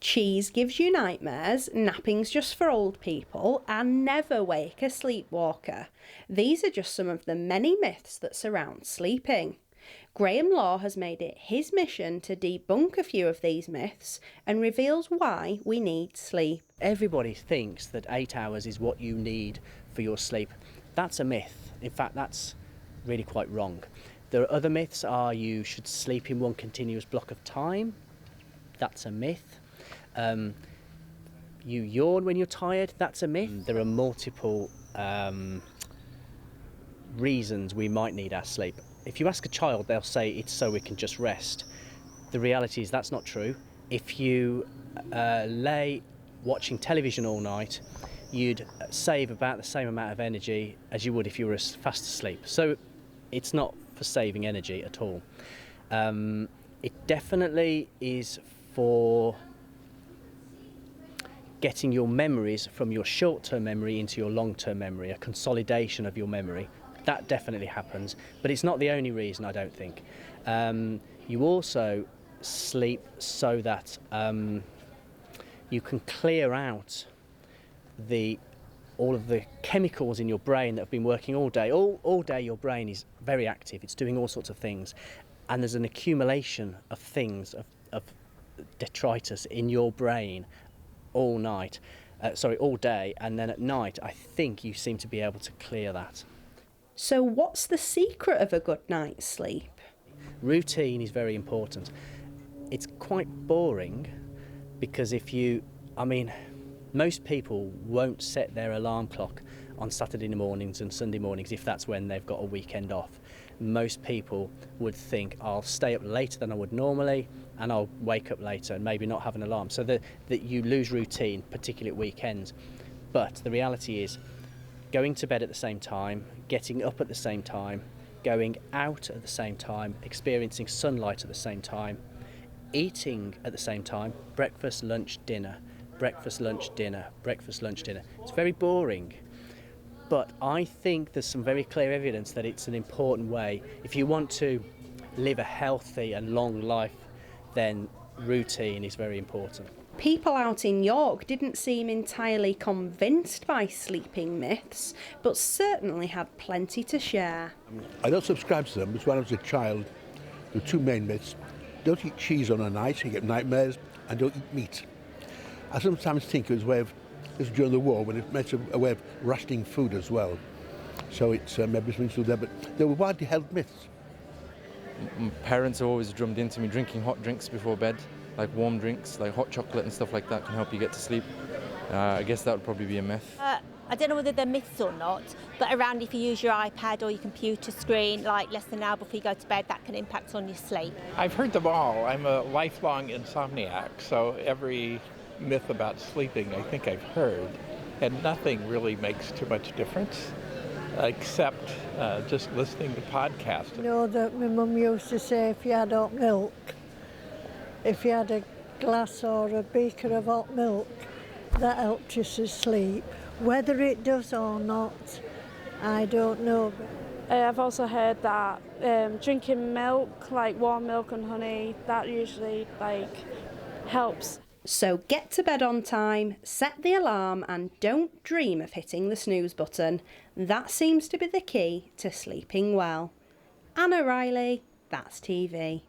Cheese gives you nightmares, napping's just for old people, and never wake a sleepwalker. These are just some of the many myths that surround sleeping. Graham Law has made it his mission to debunk a few of these myths and reveals why we need sleep. Everybody thinks that 8 hours is what you need for your sleep. That's a myth. In fact, that's really quite wrong. There are other myths you should sleep in one continuous block of time. That's a myth. You yawn when you're tired. That's a myth. There are multiple reasons we might need our sleep. If you ask a child, they'll say it's so we can just rest. The reality is that's not true. If you lay watching television all night, you'd save about the same amount of energy as you would if you were fast asleep. So it's not for saving energy at all. It definitely is for getting your memories from your short-term memory into your long-term memory, a consolidation of your memory. That definitely happens, but it's not the only reason, I don't think. You also sleep so that you can clear out all of the chemicals in your brain that have been working all day. All day your brain is very active, it's doing all sorts of things, and there's an accumulation of things, of detritus in your brain all day, and then at night I think you seem to be able to clear that. So what's the secret of a good night's sleep? Routine is very important. It's quite boring because most people won't set their alarm clock on Saturday mornings and Sunday mornings if that's when they've got a weekend off. Most people would think, I'll stay up later than I would normally and I'll wake up later and maybe not have an alarm. So that you lose routine, particularly at weekends. But the reality is, going to bed at the same time, getting up at the same time, going out at the same time, experiencing sunlight at the same time, eating at the same time, breakfast, lunch, dinner, breakfast, lunch, dinner, breakfast, lunch, dinner. It's very boring. But I think there's some very clear evidence that it's an important way. If you want to live a healthy and long life, then routine is very important. People out in York didn't seem entirely convinced by sleeping myths, but certainly had plenty to share. I don't subscribe to them, because when I was a child, there were two main myths. Don't eat cheese on a night, you get nightmares, and don't eat meat. I sometimes think it was a way of, this was during the war, when it meant a way of rationing food as well. So it's maybe something to do there, but they were widely held myths. My parents have always drummed into me drinking hot drinks before bed, like warm drinks, like hot chocolate and stuff like that can help you get to sleep. I guess that would probably be a myth. I don't know whether they're myths or not, but around if you use your iPad or your computer screen like less than an hour before you go to bed, that can impact on your sleep. I've heard them all. I'm a lifelong insomniac, so every myth about sleeping I think I've heard, and nothing really makes too much difference except just listening to podcasts. You know that my mum used to say if you had hot milk, if you had a glass or a beaker of hot milk, that helped you to sleep. Whether it does or not, I don't know. I've also heard that drinking milk, like warm milk and honey, that usually helps. So get to bed on time, set the alarm, and don't dream of hitting the snooze button. That seems to be the key to sleeping well. Anna Riley, That's TV.